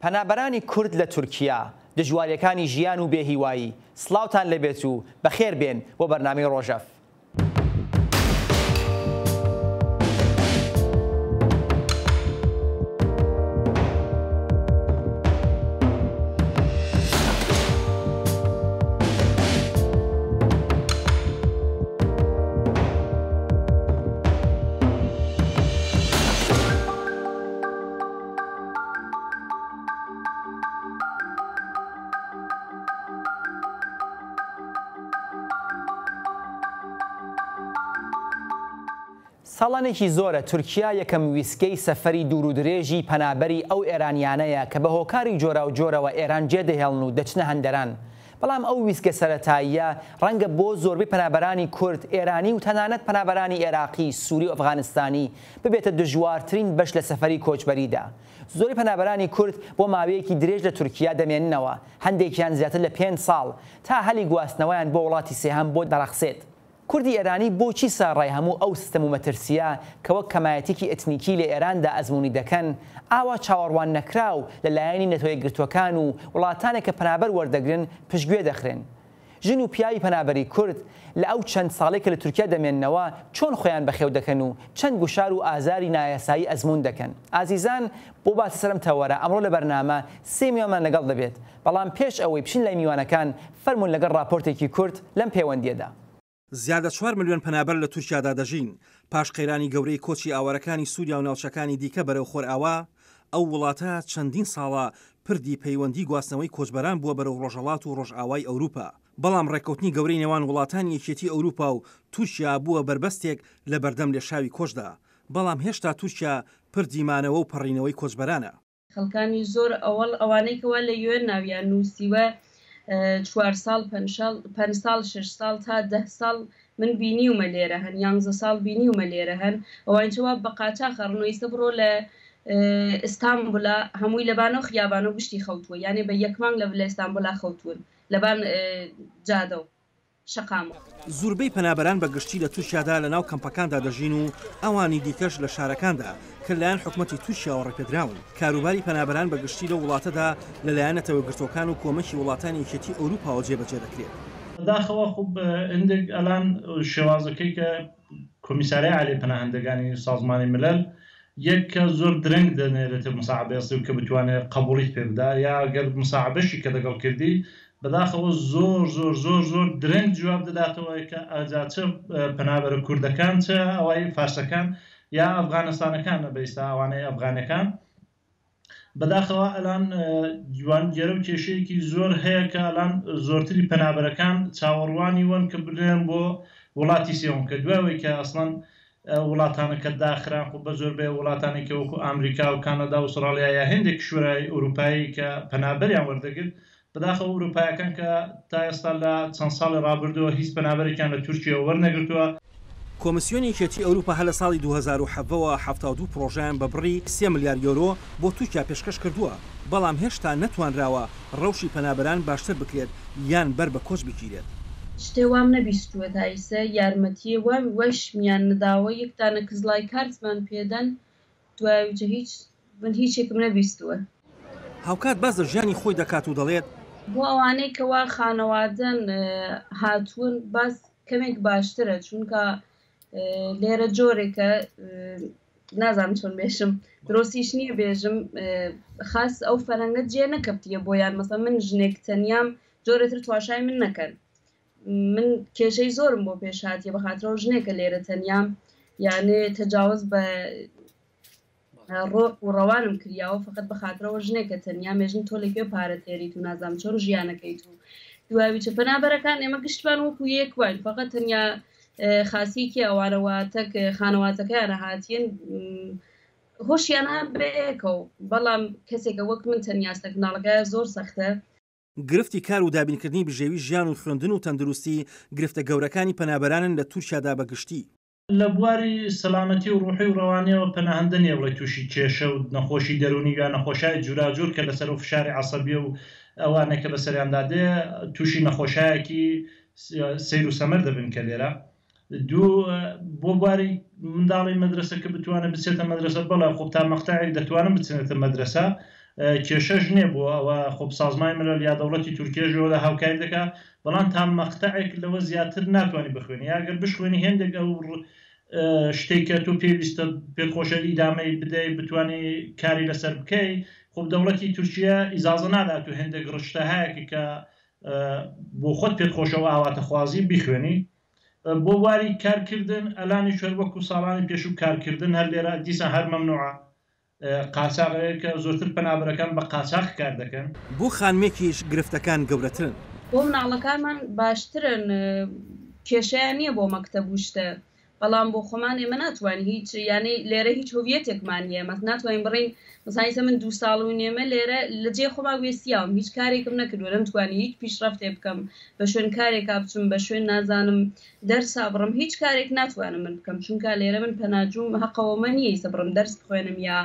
پەنابەرانی کورد لە تورکیا دژواریەکانی ژیان و بێهیوایی سڵاوتان لەبێت و بەخێر بێن بۆ بەرنامەی ڕۆژەف. ساڵانێکی زۆرە تورکیا یەکەم ویسکەی سەفەری دوور و درێژی پەنابەری ئەو ئێرانیانەیە کە بە هۆکاری جۆرا و جۆرەوە ئێران جێدەهێڵن و دەچنە هەندەران. بەڵام ئەو ویسکە سەرەتاییە ڕەنگە بۆ زۆربەی پەنابەرانی کورد، ئێرانی و تەنانەت پەنابەرانی عێراقی، سووری و ئەفغانستانی ببێتە دژوارترین بەش لە سەفەری کۆچبەریدا. زۆری پەنابەرانی کورد بۆ ماوەیەکی درێژ لە تورکیا دەمێننەوە، هەندێکیان زیاتر لە 5 ساڵ تا هەلی گواستنەوەیان بۆ وڵاتی سێهەم بۆ دەڕەخسێت. کوردی ئێرانی بۆچی ساڕای هەموو ئەو سیستەم و مەترسیە کە وەک کەمایەتێکی ئەتنیکی لە ئێراندا ئەزموونی دەکەن ئاوا چاوەڕوان نەکراو لەلایەنی نەتۆیەکگرتوەکان و وڵاتانێک کە پەنابەر وەردەگرن پشتگوێ دەخرێن. ژن و پیاوی پەنابەری کورد لە ئەو چەند ساڵێک کە لە تورکیا دەمێننەوە چۆن خۆیان بەخێو دەکەن و چەند گوشار و ئازاری نایاسایی ئەزموون دەکەن. ئازیزان، بۆ باسە سەرم تەوەرە ئەمڕۆ لە بەرنامە 3 میوانمان لەگەڵ دەبێت، بەڵام پێش ئەوەی بچین لای میوانەکان فەرمون لەگەڵ راپۆرتێکی کورد لەم پەیوەندیەدا. زیادە 4 ملیۆن پەنابەر لە تورکیادا دەژین پاش قەیرانی گەورەی کۆچی ئاوارەکانی سووریا و ناوچەکانی دیکە بەرەو خۆرئاوا. ئەو وڵاتە چەندین ساڵە پردی پەیوەندی گواستنەوەی کۆچبەران بووە بەرەو ڕۆژهەڵات و ڕۆژئاوای ئەوروپا. بەڵام ڕێککەوتنی گەورەی نێوان وڵاتانی یەکێتی ئەوروپا و تورکیا بووە بربەستێک لە بەردەم لێشاوی کۆچدا. بەڵام هێشتا تورکیا پردیمانەوە و پەڕینەوەی کۆچبەرانە. خەڵکانی زۆر ئەوانەی کەوا لە یوێن ناویان نووسیوە 4 ساڵ 5 ساڵ 6 ساڵ تا 10 ساڵ من بینیومە لێرە هەن 11 ساڵ بینیومە لێرە هەن ئەوانچەوە بە قاچاق ڕنەوەیستە بڕۆ لە ئستانبولا هەمووی لەبانە و خیابانە و گشتی خەوتووە، یانێ بە یەکمانگ لە ئستانبولا خەوتون لەبان جادە و شەقامە. زۆربەی پەنابەران بە گشتی لە تورکیادا لە ناو کەمپەکاندا دەژین و ئەوانی دیکەش لە شارەکاندا کە لەلایەن حکوومەتی تورکیاوە ڕێپێدراون. کاروباری پەنابەران بە گشتی لە وڵاتەدا لەلایەن نەتەوەیەکگرتوەکان و کۆمەکی وڵاتانی یەکێتی ئەوروپاوە جێبەجێ دەکرێت. داخەوە خوب هەندێک ئەلان شێوازەکەی کە کۆمیساریای عالی پەناهەندەکانی سازمانی ملل یەک زۆر درەنگ دەنێرێتە مساعبەیەسی و کە بتوانێت قبوڵیت پێ بدا یا گەر مساعبەشی کە دەگەڵ کردی بەداخەوە زۆر زۆر زۆر زۆر درەنگ جواب دەداتەوە کە ئاجاچە پەنابەرە کوردەکان چە ئەوەی فارسەکان یا ئەفغانستانەکان بەئیستا ئەوانەی ئەفغانەکان. بەداخەوە ئەلان جوان گێرە و کێشەیەکی زۆر هەیە کە ئەلان زۆرتری پەنابەرەکان چاوەڕوانی وەن کە بنێن بۆ وڵاتی سێوم کە دوای کە ئەسڵەن وڵاتانەکە داخران خۆ بە زۆربەی وڵاتانی کە وەکو ئەمریکا و کانەدا و ئوسترالیا یا هەندێک شوورای ئەوروپایی کە پەنابەریان وەردەگرت بەداخەوە ئەوروپایەکان کە تا ئێستا لە چەند ساڵی ڕابردووە هیچ پەنابەرێکیان لە تورکیا وەرنەگرتووە. کۆمسیۆنی یەکێتی ئەوروپا هە لە ساڵی 2007ەوە 72 پرۆژەیان بە بڕی 3 ملیار یۆرۆ بۆ تورکیا پێشکەش کردووە، بەڵام هێشتا نەتوانراوە ڕەوشی پەنابەران باشتر بکرێت یان بەر بە کۆچ بگیرێت. شتێ وام نەبیستووە تایسە یارمەتیە وەشمیان نەداوە یەکتانە کزلای کارتمان پێدەن دوایجە من هیچێکم نەبیستووە. هاوکات باز لە ژیانی خۆی دەکات و دەڵێت بۆ ئەوانەی کەوا خانەوادەن هاتوون باز کەمێک باشترە چونکە لێرە جۆرێکە نازانم چۆن بێژم درۆستیش نییە بێژم خاص ئەو فەرەنگە جێ نەکەوتیە بۆیان مەسە من ژنێک تەنیام جۆرەتر تواشای من نەکەن. من کێشەی زۆرم بۆ پێش هاتیە بەخاطرەوە ژنێکە لێرە تەنیام یانێ تەجاوز بە ڕۆق و ڕەوانم کریاوە فقط بەخاطرەوە ژنێکە تەنیا مێژن تۆ لەکوێ پارە تێریت و نازام چۆن ژیانەکەیت و دوایچە پەنابەرەکان ئێمە گشتبان وەکو یەک وین فقط تەنیا خاسیکی ئەوانەوە تەک خانەواتەکەیانە هاتیین هۆشیانە بەیەکە و بەڵام کەسێکە وەک من تەنیاستە کناڵەکە زۆر سەختە. گرفتی کار و دابینکردنی بژێوی ژیان و خوێندن و تەندروستی گرفتە گەورەکانی پەنابەرانن لە تورکیادا بەگشتی. لە بواری سەلامەتی و ڕوحی و ڕەوانیەوە پەناهەندە نیە بڵێ تووشی کێشە و نەخۆشی دەرونی یا نەخۆشای جوراجور کە لەسەر و فشاری عەسەبی و ئەوانێک کە بەسەریاندا دێ تووشی نەخۆشایەکی سیر و سەمەر دەبن کە لێرە دوو بۆ بواری منداڵی مەدرسە کە بتوانێت بچێتە مەدرسە بەڵام خۆ تا مەقتەعێک دەتوانن بچێتە مەدرسە کێشەش نییە بووە ئەوە خۆب سازمانی ملل یا دەوڵەتی تورکێژەوە لە هاوکاری دەکات بەڵام تا مەقتەعێک لەوە زیاتر ناتوانانی بخوێنی یاگەر بشوێنی هێندێک ئەو شتێکە تو پێویستە پێخۆشە ئیدامەی بدەیت بتوانانی کاری لەسەر بکەی خۆب دەوڵەتی تورکیا ئیزازە نادات و هێندێک ڕشتە هەیەکی کە بۆ خۆت پێخۆشەوە ئاواتەخوازی بخوێنی بۆ واری کارکردن ئەلانی شوێر وەکو ساڵانی پێشوو کارکردن هەر لێرە دیسان هەر مەمنوعە قاچاقەیەکە زۆرتر پەنابەرەکان بە قاچاق کار دەکەن بۆ خانمێکیش گرفتەکان گەورەترن بۆ مناڵەکانمان باشترن کێشیان نییە بۆ مەکتەب شتە بەڵام بۆ خۆمان ئێمە ناتوانین هیچ یعنی لێرە هیچ هویەتێکمان نیە مەس ناتوانین بڕین مەسایسە من 2 ساڵ و نێمە لێرە لە جێ خۆما وێستیاوم هیچ کارێکم نەکردووە نەمتوانی هیچ پیشرەفتێ بکەم بە شوێن کارێکا بچم بە شوێن نازانم دەرسا بڕم هیچ کارێک ناتوانم من بکەم چونکە لێرە من پەناجوم حەقەوەمە نییە ئیسە بڕم دەرس بخوێنم یا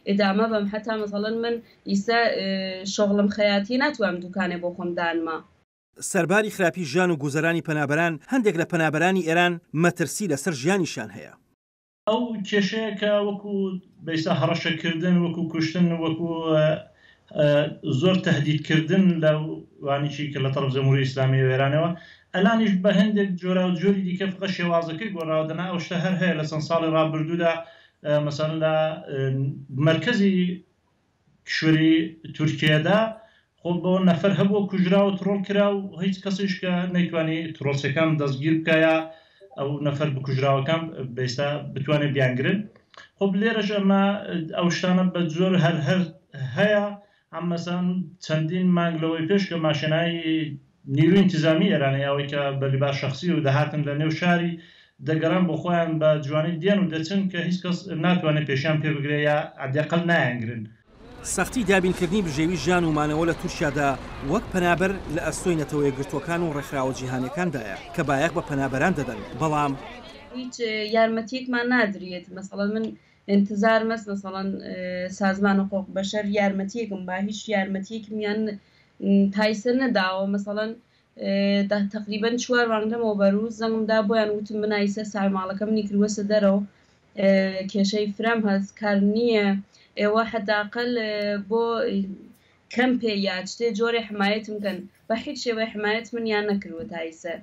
ئێدامە بەم حتا مەسەڵەن من ئیسە شۆغڵم خەیاتی ناتوانم دوکانێ بۆ خۆم دانما سەرباری خراپی ژیان و گوزەرانی پەنابەران هەندێک لە پەنابەرانی ئێران مەترسی لەسەر ژیانیشان هەیە ئەو کێشەیەکە وەکو بەیسا هەڕەشەکردن وەکو کوشتن وەکو زۆر تهدیدکردن لە وانیی کە لە تەرەف جەمهوری ئیسلامی وێرانەوە ئەلانیش بە هەندێک جۆرا و جۆری دیکە فقە شێوازەکەی گۆڕاودنا ئەو شتە هەر هەیە لە چەند ساڵی ڕابردوودا مەسەڵەن لە مرکزی کشوری تورکیەدا خۆ بۆ نەفەر هەبوو کوژرا و تڕۆڵ کرا و هیچ کەسیش کە نەیتوانی تڕۆڵچەکان دەستگیر بکایە ئەو نەفەر بکوژراوەکان بەستا بتوانێت بیانگرن خۆب لێرەش ئەمە ئەو شتانە بە جۆر هەر هەیە ئەم مەسەن چەندین مانگ لەوەی پێش کە ماشێنایی نیروی انتیزامی ئێرانی ئەوەی کە بە لیباس شەخسی و دەهاتن لە نێو شاری دەگەڕان بۆ خۆیان بە جوانی دێن و دەچن کە هیچ کەس ناتوانێت پێشیان پێ بگرێ یا عەدەقەڵ نایانگرن سەختی دابینکردنی بژێوی ژیان و مانەوە لە تورکیادا وەک پەنابەر لە ئەستۆی نەتەوەی گرتوەکان و ڕێکخراوە جیهانیەکاندایە کە بایەق بە پەنابەران دەدەن بەڵام هیچ یارمەتیەکمان نادرێت مەسەڵەن من انتظار مەس مەسەڵەن سازمان حقوق بەشەر یارمەتیەکم با هیچ یارمەتیەکمیان تایسەر نەداوە مەسەڵەن تقریبا 4 مانگەمەوە بەروز زەنگمدا بۆیان وتم بنایسە سارماڵەکەمنی کردوەسە دەرەوە کێشەی فرەم هەست کار نییە ئێوە حداقل بۆ کەم پێ یا شتێ جۆرێ حمایەتم کەن بە هیچ شێوەی حمایەت منیان نەکردوە تایسەر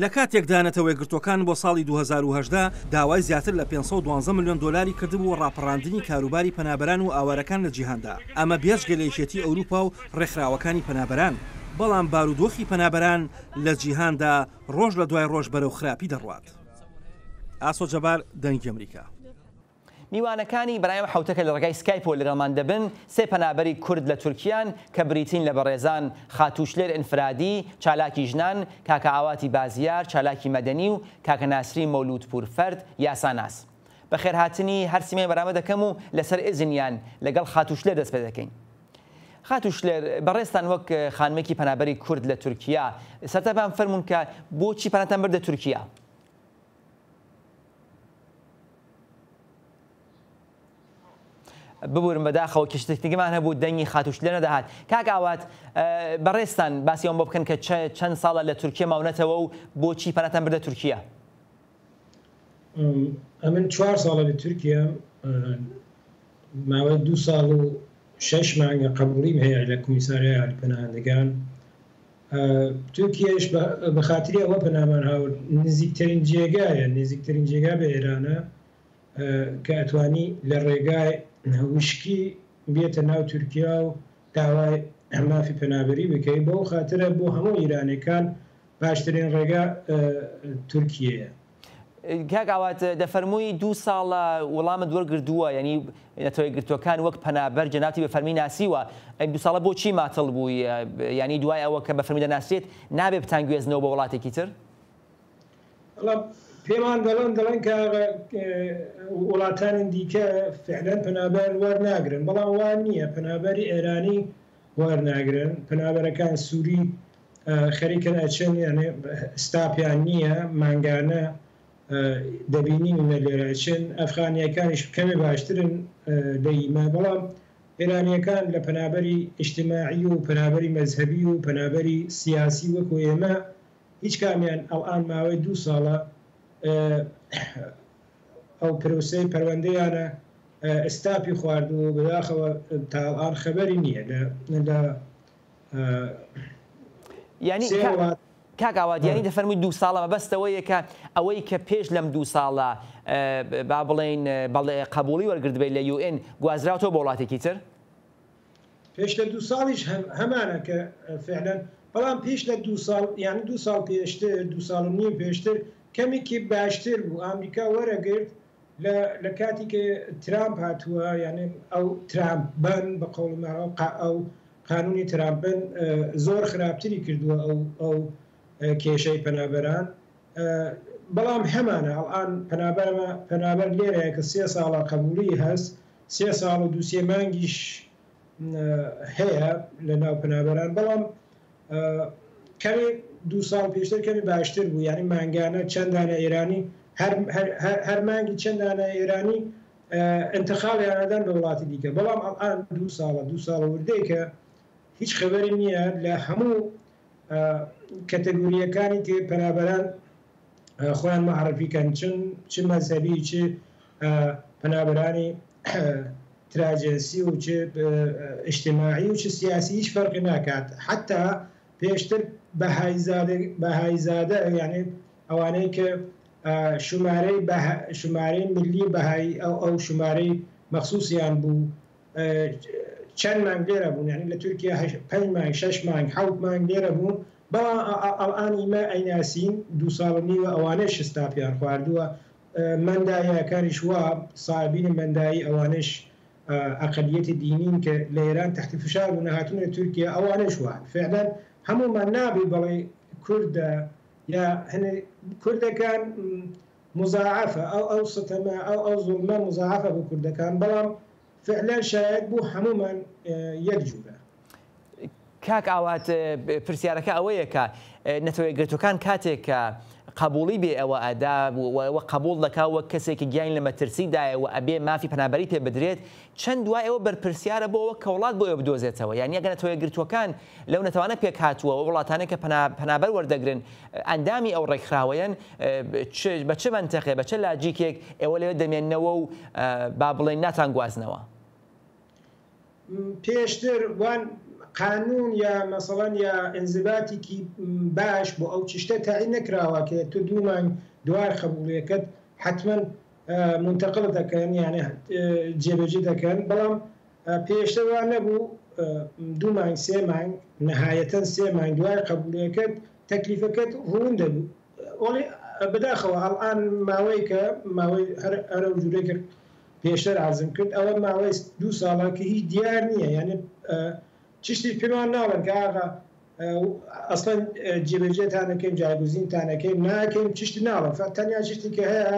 لە کاتێکدا نەتەوەی گرتوەکان بۆ ساڵی 2010 داوای زیاتر لە 512 میلیۆن دلاری کردبوو ڕاپەڕاندنی کاروباری پەنابەران و ئاوارەکان لە جیهاندا ئەمە بێژگە لە یەکێتی ئەوروپا و ڕێکخراوەکانی پەنابەران بەڵام بارودۆخی پەنابەران لە جیهاندا ڕۆژ لە دوای ڕۆژ بەرەو خراپی دەڕوات. ئاسۆ جەبار دەنگی ئەمریکا. میوانەکانی بەرایەم حوتەکە لە ڕێگای سکایپۆ لەگەڵمان دەبن سێ پەنابەری کورد لە تورکیان کە بریتین لە بەڕێزان خاتوشلێر ئینفرادی، چالاکی ژنان، کاکە ئاواتی بازیار، چالاکی مەدەنی و کاکە ناسری مەولود پورفەرد یاساناس. بەخێرهاتنی هەر سیمەی بەرامە دەکەم و لەسەر ئێزنیان لەگەڵ خاتوشلێر دەست پێ دەکەین. خاتوشلێر بەڕێستان وەک خانمێکی پەنابەری کورد لە تورکیا سەرتاپان فەرمونون کە بۆچی پەناتان بردە تورکیا؟ ببورم بەداخەوە کشتێکمان هەبوو دەنگی خاتوشلێر نەدەهات. کاک ئاوات بەڕێستان باسی ئەوم بۆ بکەن کە چەند ساڵە لە تورکیا ماونەتەوە و بۆچی پەناتان بردە تورکیا؟ ئەمن 4 ساڵە لە تورکیا ماوەی 2 ساڵ و 6 مانگە قبوڵیم هەیە لە کۆمیساریای عالی پەناهەندەکان. تورکیاش بە خاتری ئەوە پەنامان هاورد نزیکترین جێگایە نزیکترین جێگا بە ئێرانە کە ئەتوانی لە ڕێگای وشکی بێتە ناو تورکیا و داوای مافی پەنابەری بکەی بۆ خاترە بۆ هەموو ئیرانەکان باشترین ڕێگا تورکیەیە. کاک ئاوات دەفەرمووی 2 ساڵە وەڵامت وەرگردووە یعنی نەتەوەی گرتوەکان وەک پەنابەر جەناتی بە فەرمی ناسیوە ئەم 2 ساڵە بۆچی ماتڵ بووی ینی دوای ئەوە کە بە فەرمی دەناسرێت نابێ بتانگوێزنەوە بە وڵاتێکی تر؟ پێمان دەڵێن کە وڵاتانی دیکە فعلەن پەنابەر وەرناگرن بەڵام وان نییە پەنابەری ئێرانی وەرناگرن پەنابەرەکان سووری خەریکن ئەچن یعنی ستاپیان نییە مانگانە دەبینین لە لێرەچن ئەفغانیەکانیش کەمێ باشترن لەیمە بەڵام ئێرانیەکان لە پەنابەری ئیجتیماعی و پەنابەری مەزهەبی و پەنابەری سیاسی وەکو ئێمە هیچ کامیان ئەڵئان ماوەی 2 ساڵە ئەو پرۆسەی پەروەندەیانە ئستاپی خواردو بەداخەوە تاڵان خەبەری نییە لە ینی کاکاوادیانی دەفەرمووی 2 ساڵە مەبەستەوەیە کە ئەوەی کە پێش لەم 2 ساڵە با بڵێن قبوڵی وەرگردبێت لە UN گوازراوەوە بۆ وڵاتێکی تر پێش لە 2 ساڵیش هەمانە کە فعلەن بەڵام پێش لە 2 ساڵ یعنی 2 ساڵ پێشتر 2 ساڵ و نیم پێشتر کەمێکی باشتر بوو ئەمریکا وەرەگرت لە کاتی کە ترامپ هاتووە یعنی ئەو ترامپبن بە قەوڵماوە ئەو قانونی ترامپن زۆر خراپتری کردووە ئەو کێشەی پەنابەران بەڵام هەمانە ئەڵان پەنابەر لێرەیە کە 3 ساڵە قبولی هەست 3 ساڵ و 2 مانگیش هەیە لە ناو پەنابەران بەڵام کەمی 2 ساڵ پێشتر کەمی باشتر بوو یعنی مانگانە چەندانە ئێرانی هەر مانگی چەندانە ئێرانی انتقالیانەدان بە وڵاتی دیکە بەڵام ئەڵان 2 ساڵە وردەی کە هیچ خەبەری نییە لە هەموو کەتەگوریەکانی تێ پەنابەران خۆیان معرفیکەن چ مەذهبی چ پەنابەرانی تراجنسی و چ اجتماعی و چ سیاسی هیچ فەرقی ناکات حتا پێشتر بەهایزادە یعنی ئەوانەی کە شمارەی ملی بەهای ئەو شمارەی مەخصوصیان بوو چەند مانگ لێرە بوون یعنی لە تورکیا 5 مانگ 6 مانگ 7 مانگ لێرە بوون بەڵام ئەڵان ئیمە ئەیناسین 2 ساڵ نیوە ئەوانەی شستاپیان خواردووە مەندایەکانیش وە سابینی مەندایی ئەوانش ئەقلیەتی دینین کە لە ئێران تحتی فشار بوون هاتوونە تورکیا ئەوانش وە فعلا هەمومان نابی بەڵێ کوردە یا کوردەکان مزاعفە ئەو ستەمە ئەو زوڵمە مزاعفە بۆ کوردەکان بەڵام فعلا شاید بوو هەمومان یەک جوورە کاک ئاوات پرسیارەکە ئەوەیە کە نەتەوەیەکگرتوەکان کاتێک کە قبوڵی بێ ئەوە ئەدا وە قبول دەکا وەک کەسێکی گیان لە مەترسیدایەوە ئەبێ مافی پەنابەری پێ بدرێت چەند دوای ئەوە بەرپرسیارە بۆ ئەوە کە وڵات بۆیە بدۆزێتەوە یعنی ئەگەر نەتەوەیەکگرتوەکان لەو نەتوانە پێک هاتووە وڵاتانە کە پەنابەر وەردەگرن ئەندامی ئەو ڕێکخراوەیەن بە چه منتەقێ بە چه لاجیکێک ئێوە لەوێ دەمێننەوە و با بڵێن ناتان گوازنەوە پێشتر وان قانون یا مثلا یا انضباطێکی باش بۆ ئەو چشتە تاعین نەکراوە کە تو 2 مانگ دوای قبوڵیەکەت حتما منتقل دەکەن یعنی جێبەجێ دەکەن بەڵام پێشتر وان نەبوو 2 مانگ 3 مانگ نەهایەتەن 3 مانگ دوای قبوڵیەکەت تەکلیفەکەت ڕوون دەبوو وەڵێ بەداخەوە ئەڵان ماوەی کە ماوەی هەرە جوورێک پێشتر عەرزم کرد ئەوە ماوەی 2 ساڵە کە هیچ دیار نییە یعنی چشتی پێمان ناڵن کە ئاغا ئەسڵەن جێبەجێتانەکەیم جایگوزینتانەکەیم ناکەیم چشتی ناڵن تەنیا چشتی کە هەیە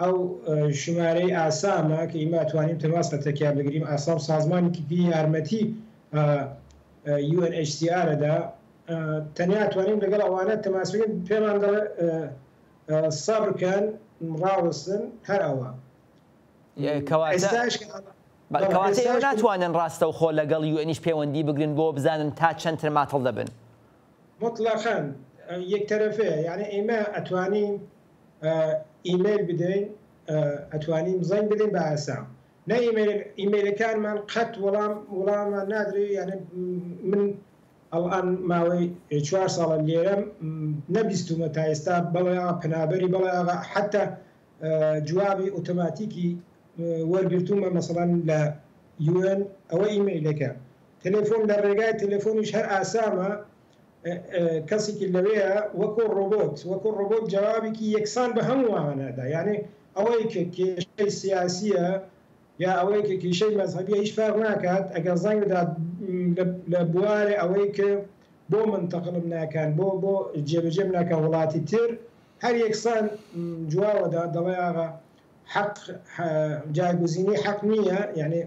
ئەو شمارەی ئاسامە کە ئیما توانیم تەماس لە تەکیا بگریم ئاسام سازمانێکی یارمەتی UNHCR-دا تەنیا توانیم لەگەڵ ئەوانە تەماس بگرین پێمان دەڵێ سەبرکەن ڕاوەستن هەر ئەوە کەواتە ئێوە ناتوانن ڕاستە و خۆ لەگەڵ UNیش پەیوەندی بگرن بۆ بزانن تا چەند ترماتڵ دەبن مطلقاً یەکتەرەفەیە یعنی ئێمە ئەتوانین ئیمەیل بدەین ئەتوانین زەنگ بدەین بە ئاسام نە ئیمەیلەکانمان قەت وەڵامان نادرێت یعنی من ئەڵان ماوەی 4 ساڵە لێرەم نەبیستومە تا ئێستا بەڵێ پەنابەری بەڵێ حتا جوابی ئۆتۆماتیکی وەرگرتومە مەسەڵەن لە UN ئەوە ئیمەیلەکە تەلەفۆن لە ڕێگای تەلەفۆنیش هەر ئاسامە کەسێکی لەوەیە وەکو ڕۆبۆت جوابێکی یەکسان بە هەمووانەدا یعنی ئەوەی کە کێشەی سیاسیە یا ئەوەی کە کێشەی مەذهبیە هیچ فەرق ناکات ئەگەر زەنگ بدات لە بوارێ ئەوەی کە بۆ منتەقڵم ناکەن بۆ جێبەجێم ناکەن وڵاتی تر هەر یەکسان جوابەدا دەڵێ ئاغا حق جایگوزینی حق نییە یعنی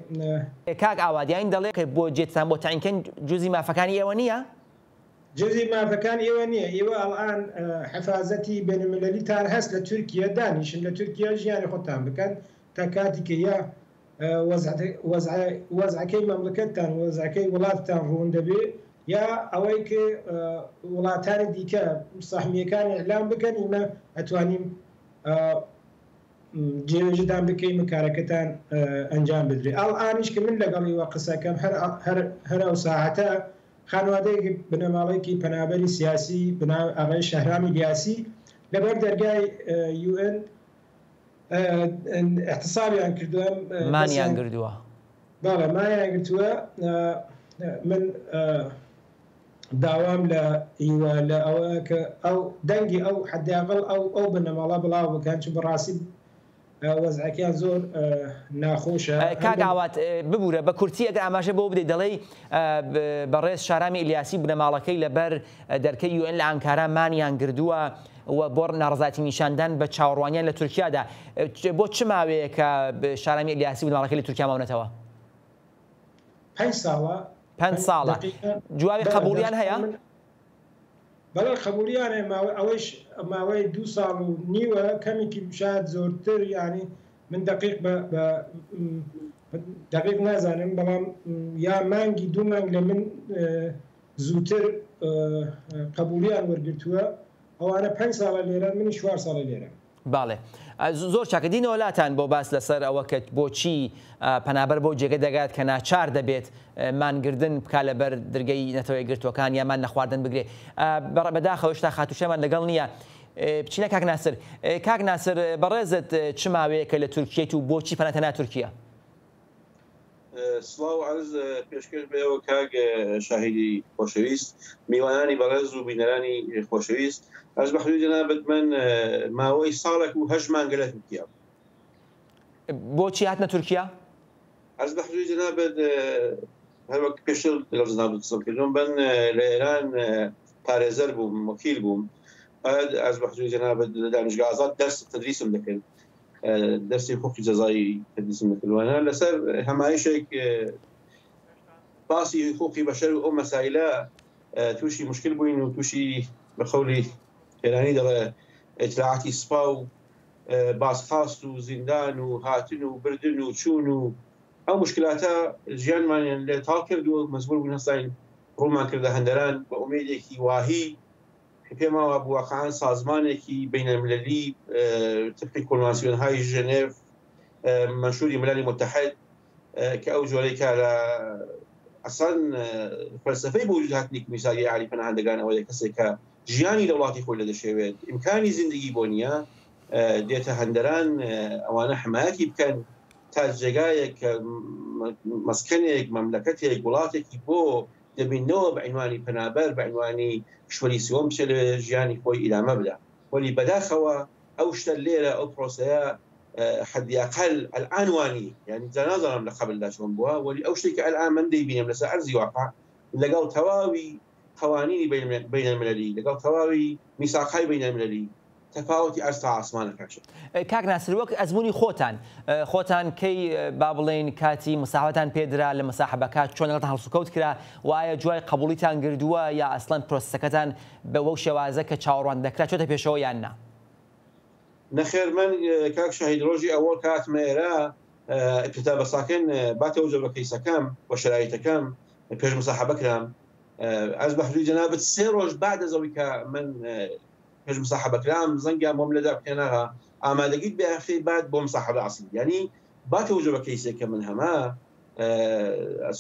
کاک ئاوادیان دەڵێ کە بۆ جێتان بۆ تاینکەن جوزی مافەکانی ئێوە نییە؟ جوزی مافەکان ئێوە نییە ئێوە ئەڵان حەفازەتی بینالمللیتان هەست لە تورکیا دانیشن لە تورکیا ژیانی خۆتان بکەن تا کاتی کە یا وەزعەکەی مەملەکەتتان وەزعەکەی وڵاتتان ڕوون دەبێت یا ئەوەی کە وڵاتانی دیکە ساحمیەکانی ئەعلام بکەن ئێمە ئەتوانیم جێوێژدان بکەین کارەکەتان ئەنجام بدرێت ئەڵئانیش کە من لەگەڵیوە قسەکەم هەر ئەو ساعەتە خانوادەیەکی بنەماڵێکی پەنابەری سیاسی بناو ئاغای شەهرامی دیاسی لەبەر دەرگای UN احتسابیان کردووە مانیان کردووە باڵێ مانیان گرتووە من داوام لە ئیوە لە ئەوە کە ئەو دەنگی ئەو حداقل ئەو بنەماڵە بڵاو بکەن چ بەڕاستی وەزعەکەیان زۆر ناخۆشە کاگاوات ببوورە بە کورتی ئەگە ئاماژە بۆ بدەیت دەڵێ بەڕێز شارامی ئیلیاسی بنەماڵەکەی لەبەر دەرکەی UN لە ئەنکارا مانیان گردووە بۆ ناڕزاتی نیشاندان بە چاوەڕوانیان لە تورکیادا بۆ چ ماوەیە کە شارامی ئیلیاسی بنەماڵەکەی لە تورکیا ماونەتەوە 5 ساڵە 5 ساڵە جوابی قبولیان هەیە بەڵێ قبولیانە ئەوەش ماوەی 2 ساڵ و نیوە کەمێکی شاید زۆرتر ینی من دقیق نازانم بەڵام یا مانگی 2 مانگ لە من زووتر قبولیان وەرگرتووە ئەوانە 5 ساڵە لێرە منی 4 ساڵە لێرە باڵێ زۆر چاکە دینەوە لاتان بۆ باس لەسەر ئەوە کە بۆچی پەنابەر بۆ جێگە دەگات کە ناچار دەبێت مانگردن بکا لەبەر دەرگەی نەتەوەی گرتوەکان یامان نەخواردن بگرێ بەداخەوەشتا خاتوشەمان لەگەڵ نییە بچینە کاک ناسر کاک ناسر بەڕێزت چ ماوەیەکە لە تورکیەت و بۆچی پەناتەنا تورکیا سڵاو عەرز پێشکەش بێەوە کاک شاهیدی خۆشەویست میوانانی بەڕێز و بینەرانی خۆشەویست ئەس بە حدود جەنابەت من ماوەی ساڵێک و 8 مانگە لە تورکیا بۆچی هاتنە تورکیا ئەس بە حدود جەنابەت هەروەک پێشتر لەگەڵ جەنابەت قسەم کردوم بن لە ئێران پارێزەر بووم وەکیل بووم ئەس بە حدود جەنابەت لە دانیشگا ئازاد دەرس تدریسم دەکرد دەرسی حقوقی جەزایی تدریسم دەکردوانە لەسەر هەمایشێک باسی حقوقی بەشەر و ئەو مەسایلە تووشی مشکل بووین و تووشی بە خەولی ئێرانی دەڵێ ئیطلاعاتی سپا و بازخواست و زیندان و هاتن و بردن و چوون و ئەو مشکلاتە ژیانمانیان لێ تاڵ کرد و مەجبوور بووین هەستاین ڕوومان کردە هەندەران بە ئومێدێکی واهی پێماوە بواقعان سازمانێکی بینەملەلی طبقی کۆنڤانسیۆنهای ژنێڤ منشوری مللی متحد کە ئەو جۆرەی کارە ئەسان فەلسفەی بۆ وجود هاتنی کمیساری عالی پەناهەندەگان ئەوەیە کەسێک کە ژیانی لە وڵاتی خۆی لە دەشێوێت ئیمکانی زیندگی بۆ نییە دێتە هەندەران ئەوانە حمایەتی بکەن تا جێگایەک مەسکەنێک مەملەکەتێک وڵاتێکی بۆ دەبینەوە بە عنوانی پەنابەر بە عنوانی کشوەری سیۆم بچێ لە ژیانی خۆی ئیدامە بدە وەلی بەداخەوە ئەو شتە لێرە ئەو پرۆسەیە حدیاقل الآن وانی يعني نازانم لە قبلدا چۆن بووە وەلی ئەو شتێکی الآن من دەیبینم لەسەر ئەرزی واقع لەگەڵ تەواوی قوانینی بینەلملەلی لەگەڵ تەواوی میساقهای بینەلملەلی تەفاوەتی ئەرز تا ئاسمانە کاکشە کاک ناسر وەک ئەزمموی خۆتان کەی با بڵێن کاتی مساحبەتان پێدرا لە مساحبەکات چۆن لەگەڵ هەڵسوکەوت کرا و ئایا جوای قبولیتان گردووە یا ئەسڵەن پرۆسەکەتان بە وەو شێوازە کە چاوەڕوان دەکرا چۆتە پێشەوە یان نا نەخێر من کاک شاهید ڕۆژی ئەوەڵ کاتمە ئێرە ابتدا بەساکن باتەوە جۆ بە کەیسەکەم بە شرایطەکەم پێش مساحبە کرام ئەس بە حدود جەنابەت 3 ڕۆژ بعد ئەوەی کە من پێش مساحبە کرام زەنگیان بۆم لەدا بکەنەوە ئامادەگیت بە هەفتەی بعد بۆ مساحبە ئاسڵ یعنی باتەوە جۆ بە کەیسێکە من هەما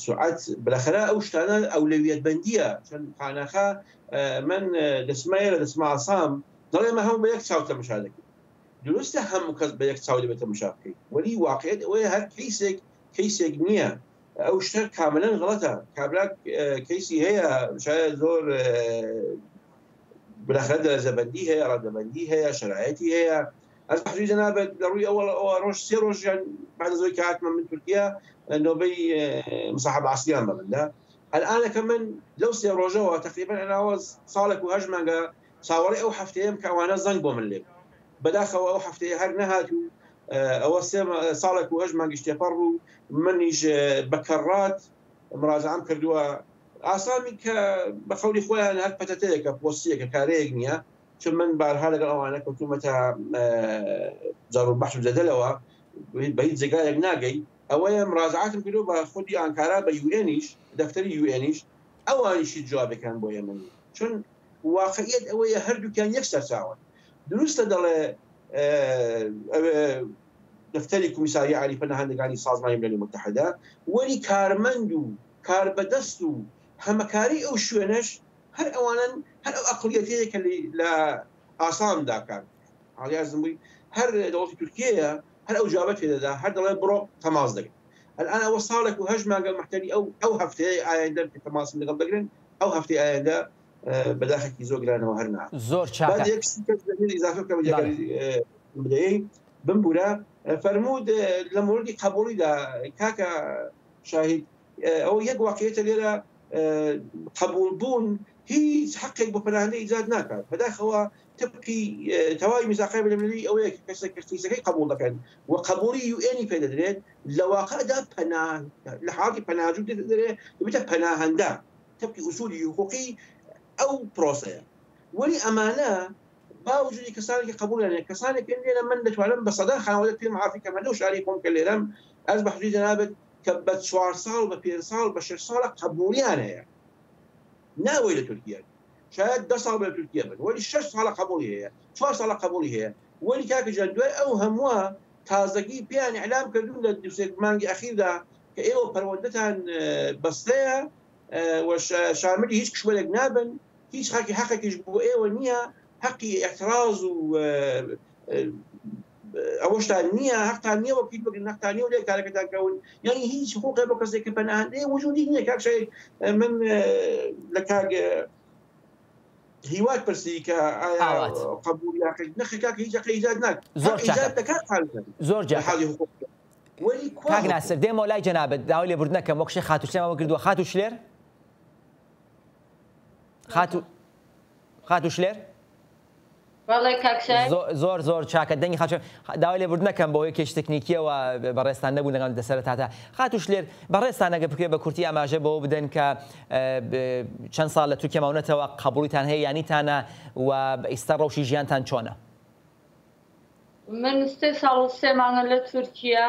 سرعت بالاخره ئەو شتانە ئەولەویەت بەندیە چەند خانەخە من دەسمایە لە دەسما ئاسام دەڵێمە هەموو بە یەک چاو تەماشا دەکەین دروستە هەموو کەس بە یەک چاو دەبێت تەماشا بکەیت وەلی واقعیت ئەوەیە هەر کەیسێک نییە ئەو شتە کاملەن غەڵەتە کابراک کەیسی هەیە شاید زۆر بالاخره دەرەجەبەندی هەیە ڕادەبەندی هەیە شرایەتی هەیە ئەس بە حدود جەنابەت لە ڕووی ئەوە ڕۆژ 3 ڕۆژ بعد ئەوەی کە هاتمە من تورکیا نۆبەی مساحبە ئاسڵیان بە مندا الآنەکە من لەو 3 ڕۆژەوە تقریبا ئەناوە ساڵێک و 8 مانگە چاوەڕێی ئەو هەفتەیەم کە ئەوانە زەنگ بۆ من لێ بەداخەوە ئەو هەفتەیە هەر نەهات و ئەوە 3 ساڵێک و 8 مانگیش تێپەڕ بوو منیش بەکەڕات مراجعەم کردووە ئاسامی کە بە خەوری خۆیان هەر پەتەتەیەکە پۆستیەکە کارەیەک نییە چون من بارها لەگەڵ ئەوانە کەوتومەتە جار و بەحث و جەدەلەوە بە هیچ جێگایەک ناگەی ئەوەیە مراجعاتم کردو بە خودی ئانکارا بە یوئێنیش دەفتەری یوئێنیش ئەوانیشی جوابەکان بۆ ئێمە چون واقعیت ئەوەیە هەردووکیان یەک سەرچاوە دروستە دەڵێ دفتری کمیساری عالی پەناهندگانی سازمانی مللی متحدە وەری کارمەند و کاربەدەست و هەمەکاری ئەو شوێنەش هەر ئەوانن هەر ئەو ئەقلیەتەیە کە لە ئاسامداکان ئاڵیازم بووی هەر دەوڵەتی تورکیەیە هەر ئەو جوابەت پێدەدا هەر دەڵێ بڕۆ تەماس دەگرن الآن ئەوە ساڵێک و 8 مانگە محتەری ئەو هەفتەیە ئایندە کە تەماسم لەگەڵ دەگرن ئەو هەفتەی ئایندە بەداخێکی زۆر گرانەوە هەر نات زۆر چاکە ئیزافە بکەم بدەیەی بمبورە فەرموود لە موردی قبوڵیدا کاکە شاهید ئەو یەک واقعیەتە لێرە قبول بوون هیچ حقێک بۆ پەناهەندە ئیجاد ناکات بەداخەوە تبقی تەواوی میزاقای بەلەمەلی ئەوەیە کەسێک کەسەکەی قبول دەکەن و قبولی UN پێ دەدرێت لە واقعدا لە حاڵی پەناهجوو دەدرێت ببێتە پەناهەندە تبقی ئوسولی حقوقی ئەو پرۆسەیە وەلی ئەمانە باوجودی کەسانێکی قبولێنێ کەسانێک لێرە من دەتوانم بە سەدا خانەوەدە پێم معافی کەم هەندە شاری خۆم کە لێرەم ئەس بە حدودی جەنابەت کە بە 4 ساڵ بە 5 ساڵ بە 6 ساڵە قبولیان هەیە ناوەی لە تورکیا شاید 10 ساڵ بە تورکیا بن وەلی 6 ساڵە قبولی هەیە 4 ساڵە قبولی هەیە وەلی کاکە جان دوای ئەو هەمووە تازەگی پیان ئیعلام کردوون لە دوسێک مانگی ئەخیردا کە ئێوە پەروەردەتان بەستەیە و شاملی هیچ کشوەرێک نابن هیچ حقێکیش بۆ ئێوە نییە حقی اعتراض و ئەوەشتان نییە حقتان نییە وەکیل بگرن نەختان نیە و لێ کارەکەتان کەون یعنی هیچ حقوقی بۆ کەسێک کە پەناهەندەیە وجودی نییە کاک شاید من لە کاک هیوات پرسی کە ئایا قبول نەخی کاکە هیچ حقی ئیجاد ناکات زۆر کاک ناسر دێمەوە لای جەنابەت داوای لێبوردنەکەم وەک شێخ خاتوشلێمەوە کردووە خاتوشلێر خاتوشلێر زۆر چاکە دەنگی داوای لێبوردنەکەم بۆ یەکێش تەکنیکیەوە بەڕێستان نەبوو لەگەڵ دەسەرەتاتە خاتوشلێر بەڕێستان ئەگە بکرێت بە کورتی ئاماژە بۆ بدەن کە چەند ساڵ لە تورکیا ماونەتەوە قبوڵیتان هەیە یانیتانە و ئێستا ڕەوشی ژیانتان چۆنە من 3 ساڵ و 3 مانگە لە تورکیا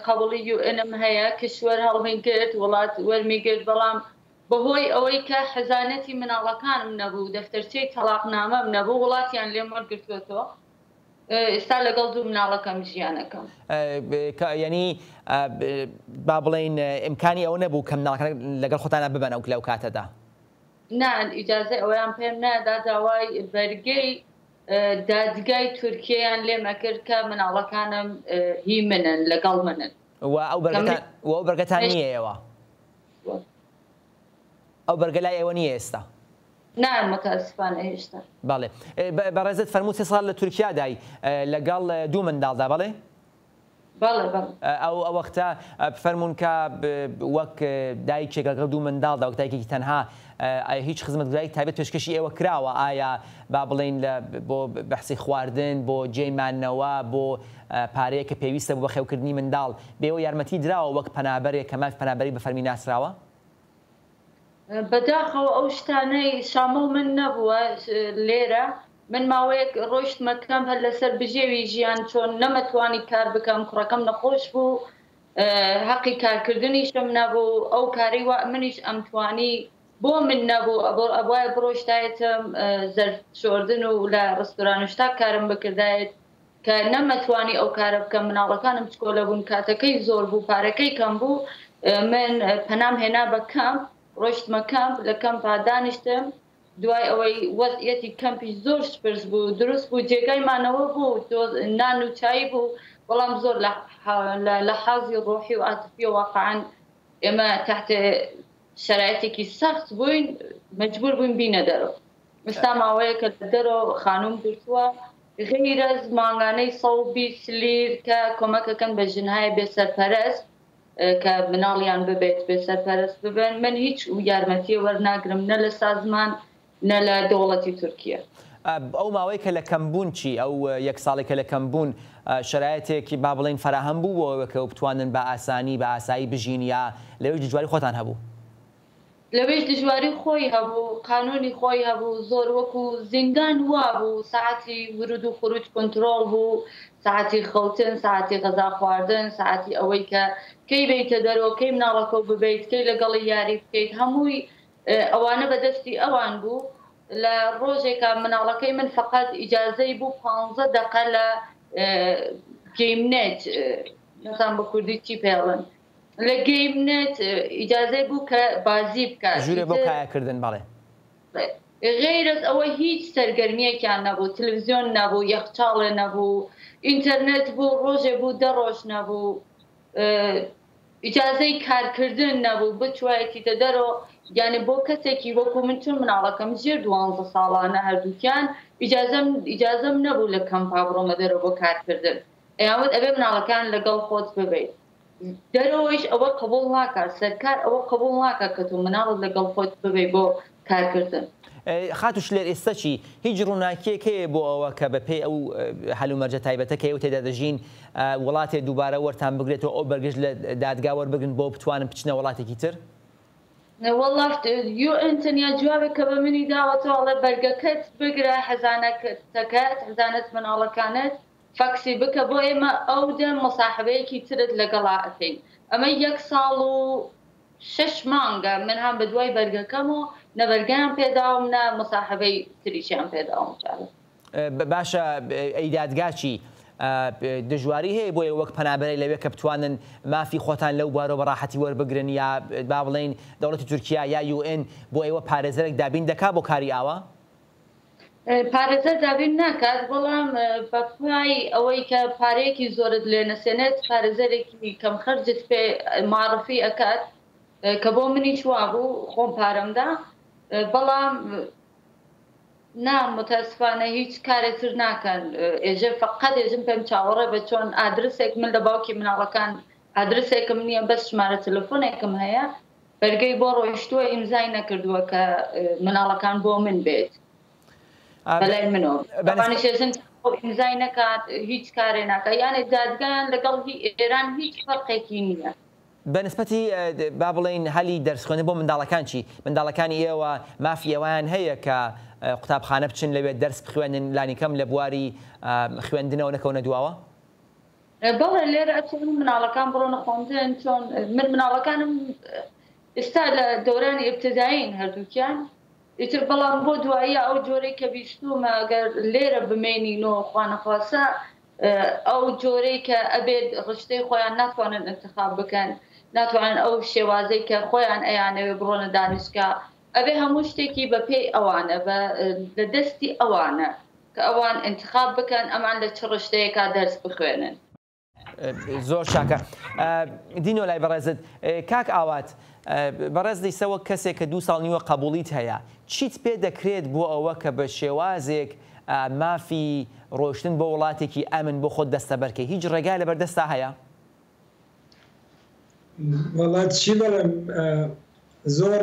قبوڵی UN هەیە کشوەر هەڵمیگرت وڵات وەرمیگرت بەڵام بەهۆی ئەوەی کە حەزانەتی مناڵەکانم نەبوو دەفتەرچەی تەلاقنامەم نەبوو وڵاتیان لێم وەرگرتوێتەوە ئێستا لەگەڵ دوو مناڵەکەم ژیانەکەم یعنی با بڵێن ئیمکانی ئەوە نەبوو کە مناڵەکان لەگەڵ خۆتانە ببەن ئەو لەو کاتەدا نان ئیجازەی ئەویان پێم نادا داوای بەرگەی دادگای تورکیایان لێمە کرد کە مناڵەکانم هی منن لەگەڵ منن ئەو بەرگەتان نییە ئێوە ئەو بەرگە لای ئێوە نییە ئێستا نان متاسفانە هێشتا بەڵێ بەڕێزت فەرمووت 3 ساڵ لە تورکیادای لەگەڵ دوو منداڵدا بەڵێ ئەو وەختە فەرمونون کە وەک دایکێک لەگەڵ دوو منداڵدا وەک دایکێکی تەنها هیچ خزمەتگوزاری تایبەت پێشکەشی ئێوە کراوە ئایا با بڵێن بۆ بەحسی خواردن بۆ جێمانەوە بۆ پارەیە کە پێویستە بۆ بەخێوکردنی منداڵ بێەوە یارمەتی دراوە وەک پەنابەرێک کە ماف پەنابەری بە فەرمی ناسراوە بەداخەوە ئەو شتانەی شامل من نەبووە لێرە من ماوەیەک ڕۆیشت مەکەم هەر لەسەر بژێوی ژیان چۆن نەمەتوانی کار بکەم کوڕەکەم نەخۆش بوو حەقی کارکردنیشم نەبوو ئەو کاری وا منیش ئەمتوانی بۆ من نەبوو ئەوایە بڕۆشتایەتم زەرف شۆردن و لە ڕستوران شتا کارم بکردایەت کە نەمەتوانی ئەو کارە بکەم مناڵەکانم چکۆلە بوون کاتەکەی زۆر بوو پارەکەی کەم بوو من پەنام هێنا بە کەمپ ڕۆشتمە کەمپ لە کەمپا دانیشتم دوای ئەوەی وەزعەتی کەمپی زۆر شپرس بوو دروست بوو جێگایمانەوە بوو نان و چای بوو بەڵام زۆر لە حازی ڕۆحی و عاتفی واقعاً ئێمە تحت شرایطێکی سەخت بووین مەجبور بووین بینە دەرەوە ئێستا ماوەیە کە دەرەوە خانوم گرتووە غیرە مانگانەی 120 لیر کە کۆمەکەکەن بە ژنهای بێسەرپەرست کە مناڵیان ببێت بێسەرپەرست ببن من هیچ یارمەتی وەرناگرم نە لە سازمان نە لە دەوڵەتی تورکیا ئەو ماوەی کە لە کەمبوون چی ئەو یەک ساڵێک کە لە کەمبوون شرایەتێکی با بڵێن فراهەم بوو کە بتوانن بە ئاسانی بە ئاسایی بژین یا لەوەی دژواری خۆتان هەبوو لەوێش دژواری خۆی هەبوو قانونی خۆی هەبوو زۆر وەکو زیندان وا بوو ساعتی ورود و خروج کۆنترۆڵ بوو ساعتی خەوتن ساعتی غەزا خواردن ساعتی ئەوەی کە کەی بیتە دەرەوە کەی مناڵەکە ببیت کەی لەگەڵی یاری بکەیت هەمووی ئەوانە بەدەستی ئەوان بوو لە ڕۆژێکە مناڵەکەی من فقط ئیجازەی بوو 15 دقە لە گەیمنێت نەزان بە کوردی چی پێڵن لە گەیمنێت ئیجازەی بوو کە بازی بکات ژوورێ بۆ کایەکردن بەڵێ غیرت ئەوە هیچ سەرگەرمیەکیان نەبوو تەلەڤیزیۆن نەبوو یەخچاڵێ نەبوو ئینتەرنێت بوو ڕۆژێ بوو 10 ڕۆژ نەبوو ئیجازەی کارکردن نەبوو بچوایەتیتە دەرەوە یعنی بۆ کەسێکی وەکو من چون مناڵەکەم ژێر 12 ساڵانە هەردووکیان ئیجازەم نەبوو لە کەمپا بڕۆمە دەرەوە بۆ کارکردن ئەیاوت ئەبێ مناڵەکان لەگەڵ خۆت ببیت دەرەوەیش ئەوە قبول ناکات سەرکار ئەوە قبول ناکات کە تۆ مناڵت لەگەڵ خۆت ببێ بۆ کارکردن خاتوش لێر ئێستا چی هیچ ڕووناکیەک هەیە بۆ ئەوە کە بەپێی ئەو هەلومەرجە تایبەتە کە ئێوە تێدا دەژین وڵاتێ دووبارە وەرتان بگرێتەوە ئەو بەرگشت لە دادگا وەربگرن بۆ بتوانن بچنە وڵاتێکی تر والله UN تەنیا جوابێک کە بە منی داوەتەوەڵێ بەرگەکەت بگرە حەزانەتەکەت حەزانەت مناڵەکانت فەکسی بکە بۆ ئێمە ئەو دە مەساحبەیەکی ترت لەگەڵا ئەکەین ئەمە 1 ساڵ و 6 مانگە من هەم بە دوای بەرگەکەم و نەبەرگیان پێداوم نە مەساحبەی تریشیان پێداوم باشە ئەی دادگاچی دژواری هەیە بۆ وەک پەنابەرەی لەوێ کە بتوانن مافی خۆتان لەو بارەوە بەڕاحەتی وەربگرن یا با بڵێن دەوڵەتی تورکیا یا UN بۆ ئێوە پارێزەرێک دابین دەکا بۆ کاری ئاوە پارێزەر دابین ناکات بەڵام بەپای ئەوەی کە پارەیەکی زۆرت لێ نەسێنێت پارێزەرێکی کەم خەرجت پێ معرفی ئەکات کە بۆ منی شوا بوو خۆم پارەمدا بەڵام متاسفانە هیچ کارێتر ناکەن ئێژە فقط ێژم پێم چاوەڕێ بە چۆن ئادرسێک من لە باوکی مناڵەکان ئادرسێکم نییە بەس ژمارە تەلەفۆنێکم هەیە بەرگەی بۆ ڕۆیشتووە ئیمزای نەکردووە کە مناڵەکان بۆ من بێت بەلای منەوە بەڵانیشێژن ئیمزای نەکات هیچ کارێ ناکە یانێ دادگایان لەگەڵ ئێران هیچ فەرقێکی نییە بەنسبەتی با بڵێن هەلی دەرسخوێنە بۆ منداڵەکان چی منداڵەکانی ئێوە مافی ئەویان هەیە کە قوتابخانە بچن لەوێت دەرس بخوێنن لانیکەم لە بواری خوێندنەوە نەکەونە دواوە بەڵێ لێرە ئەچون مناڵەکان بڕۆنە خوێندن چۆن من مناڵەکانم ئێستا لە دەورانی ئیبتیدایین هەردووکیان ئیتر بەڵام بۆ دواییە ئەو جۆرەی کە بیستومە ئەگەر لێرە بمێنینەوە خوانەخواسە ئەو جۆرەی کە ئەبێت ڕشتەی خۆیان ناتوانن انتخاب بکەن ناتوانن ئەو شێوازەی کە خۆیان ئەیانەوێ بڕۆنە دانیشگا ئەبێ هەموو شتێکی بەپێی ئەوانە لە دەستی ئەوانە کە ئەوان انتخاب بکەن ئەمان لە چ ڕشتەیەکا دەرس بخوێنن زۆر شاکە دینۆ لای بەڕێزت کاک ئاوات بەڕێز دیسەوە کەسێک کە 2 ساڵ نیوە قبوڵیت هەیە چیت پێ دەکرێت بۆ ئەوە کە بە شێوازێک مافی ڕۆشتن بۆ وڵاتێکی ئەمن بۆ خۆت دەستە بەرکەی هیچ ڕێگای لەبەردەستا هەیە وڵات چی بەڵێم زۆر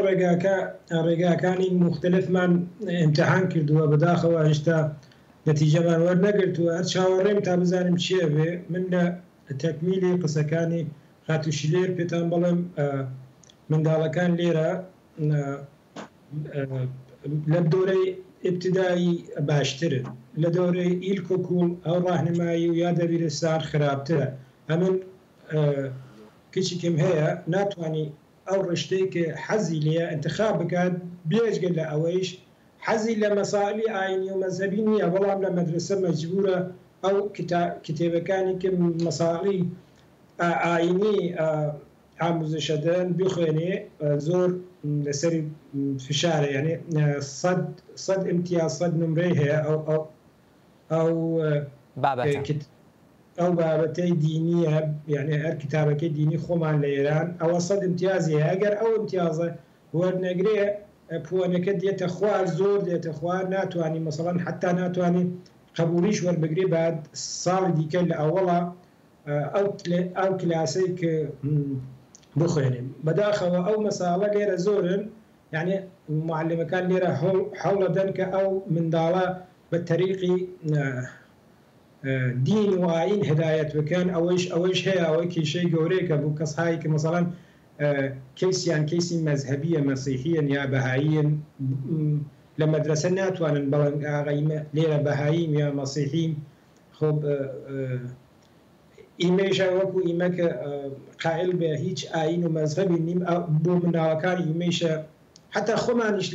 ڕێگاکانی مختلفمان ئیمتحان کردووە بەداخەوە هێشتا نەتیجەمان وەرنەگرتووە هەر چاوەڕێم تا بزانم چییە بێ من لە تەکمیلی قسەکانی خاتوشی لێر پێتان بەڵێم منداڵەکان لێرە لە دۆرەی ابتدایی باشترن لە دەورەی ئیلکۆکوڵ ئەو ڕاهنمایی و یا دەبیرستان خراپترە ئەمن کچێکم هەیە ناتوانانی ئەو ڕشتەی کە حەزی لێ انتخاب بکات بێژگە لە ئەوەیش حەزی لە مەسائلی ئاینی و مەذهبی نییە بەڵام لە مەدرسە مەجبورە ئەو کتێبەکانی کە مەساڵی ئاینی ئاموزشەدەن بخوێنێ زۆر لەسەری فشارە یعنی 100 امتیاز 100 نمرەی هەیە ئەو بابەتەی دینیە یعنی هەر کتابەکەی دینی خۆمان لە ئێران ئەوە 100 امتیازی ئەگەر ئەو امتیازە وەرنەگرێ پوانەکە دێتە خوار زۆر دێتە خوار ناتوانانی مەسەڵەن حتا ناتوانانی قبولیش وەربگری بعد ساڵی دیکە لە ئەوڵە ئەو کلاسەی کە بخوێنیم بەداخەوە ئەو مەساڵە لێرە زۆرن یعنی معلمەکان لێرە هەوڵەدەن کە ئەو منداڵە بە تەریقی دین و ئاین هدایەت بکەن ئەوەیش هەیە ئەوەی کێشەی گەورەیەکە بوو کەسهایی کە مەسەڵەن کەیسیان کەیسی مەذهبیە مەسیحیەن یا بەهاییەن لە مەدرسە ناتوانن بەڵێن ئاغا لێرە بەهاییم یا مەسیحیم خۆ ئیمەیشە وەکو ئیمەکە قائل بە هیچ ئاین و مەذهبی نیم بۆ مناڵەکان ئیمەیشە حتا خۆمانیش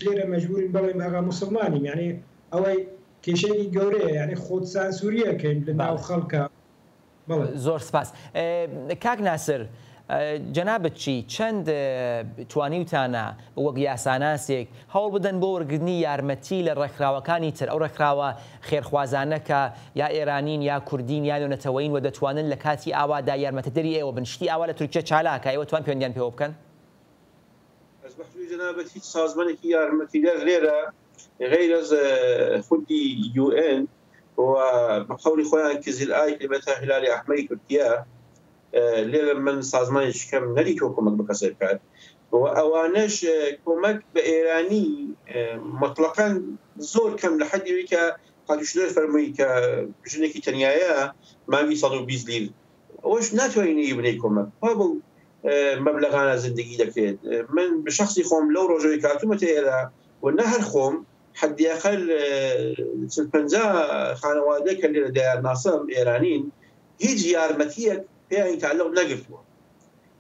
لێرە مەجبورین بڵێم ئەغا موسڵمانیم یعنی ئەوەی کێشەی گەورەیە یعنی خۆت سانسوریەکەین لە ناو خەڵکە. زۆر سپاس. کاک ناسر جەنابەت چی چەند توانیوتانە وەک یاساناسێک هەوڵ بدەن بۆ وەرگرتنی یارمەتی لە ڕێکخراوەکانی تر ئەو ڕێکخراوە خێرخوازانەکە یا ئێرانین یا کوردین یا نێونەتەوەین و دەتوانن لە کاتی ئاوادا یارمەتەدەری ئێوە بن شتی ئاوا لە تورکیا چالاکە ئێوە توان پەیوەندیان پێوە بکەن؟ جەنابەت هیچ سازمانێکی یارمەتیدەر لێرە غیر از خودی UN و بقولی خۆیان کزیلئای کلمەتە هلالی ئەحمەدی تورکیا لێرە من سازمانێکی کەم نەدیتەوە کۆمەک بکەسە بکات و ئەوانەش کۆمەک بە ئێرانی مطلقاً زۆر کەم لە حەدیوی کە قاتوشدەر فەرمووی کە ژنێکی تەنیایە ماوی 120 لیر ئەوەش ناتوانینی بنەی کۆمەک بۆ مەبلەغانە زندگی دەکرێت. من بە شخصی خۆم لەو ڕۆژەوەی کاتومەتە ئێرە و نە هەر خۆم حدیاقل 50 خانەوادە کە لێرە دایارناسم ئێرانین هیچ یارمەتیەک پێیان تعلق نەگرتووە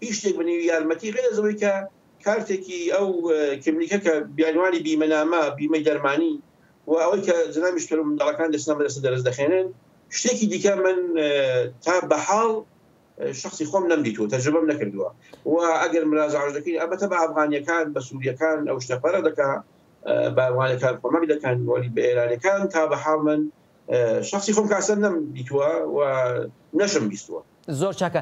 هیچ شتێک بنێوی یارمەتی غێر لەوەی کە کارتێکی ئەو کملیکە کە بیانوانی بیمەنامە بیمەی دەرمانی و ئەوەی کە جنامیشتر و منداڵەکان دەچنە مەدرسە دەرس دەخێنن شتێکی دیکە من تا بەحاڵ شخصی خۆم نەمدیتوە تەجربەم نەکردووە و ئەگەر مراجعە دەکەین ئەبەتە بە ئەفغانیەکان بە سووریەکان ئەو شتەپەرە دەکا بە ئەوانەکان کۆمەک دەکەن وەلی بە ئێرانەکان تا بەحاڵ من شخصی خۆم کاسە نەمدیتووە و نەشم بیستووە. زۆر چاکە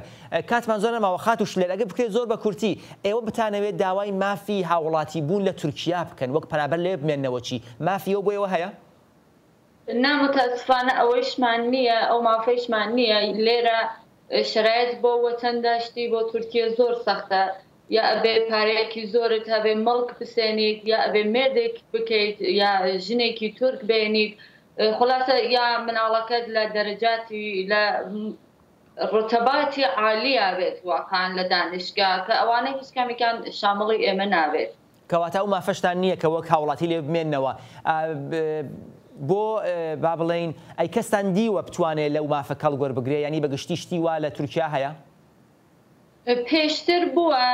کاتمان زۆر نەماوە خاتوش لێر ئەگەر بکرێت زۆر بە کورتی ئێوە بتانەوێت داوای مافی هاوڵاتی بوون لە تورکیا بکەن وەک پەنابەر لێ بمێننەوە چی مافی ئەو بۆیەوە هەیە؟ نامتاسفانە ئەوەیشمان نییە ئەو مافەیشمان نییە لێرە شرایط بۆ وەتەنداشتی بۆ تورکیا زۆر سەختە یا ئەبێ پارەیەکی زۆرت هەبێ مەڵک بسێنیت یا ئەبێ مێردێک بکەیت یا ژنێکی تورک بێنیت خلاصە یا مناڵەکەت لە دەرەجاتی لە ڕتەباتی عالیە بێت واقعان لە دانشگا کە ئەوانەی هیچ کامیکان شامڵی ئێمە نابێت کەواتە ئەو مافەشتان نییە کە وەک هاوڵاتی لێ بمێننەوە بۆ با بڵێن ئەی کەستان دیوە بتوانێت لەو مافە کەڵگۆر بگرێ ینی بەگشتی شتی وا لە تورکیا هەیە؟ پێشتر بووە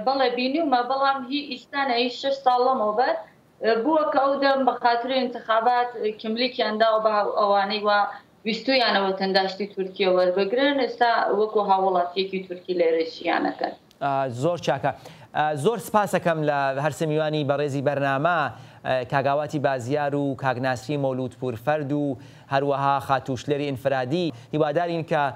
بەڵێ بینیومە بەڵام هی ئیستانە هیچ 6 ساڵ لەمەوبەر بووە کە ئەو دەم بە خاتری انتخابات کملیکیانداوە بە ئەوانەی وە ویستویانەوە تەنداشتی تورکیا وەربگرن ئێستا وەکو هاوڵاتیەکی تورکی لێرەشیانەکەن. زۆر چاکە زۆر سپاسەکەم لە هەرسە میوانی بەڕێزی بەرنامە کاگاواتی بازیار و کاگناسری مەولودپور فەرد و هەروەها خاتوشلێری ئینفرادی هیوادارین کە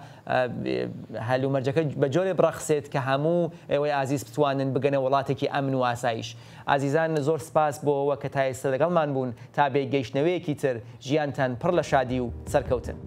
هەلومەرجەکە بە جۆرێ بڕەخسێت کە هەموو ئێوەی ئازیز بتوانن بگەنە وڵاتێکی ئەمن و ئاسایش. ئازیزان زۆر سپاس بۆەوە کە تا ئێستا لەگەڵمان بوون تا بێگەیشتنەوەیەکی تر ژیانتان پڕ لە شادی و سەرکەوتن.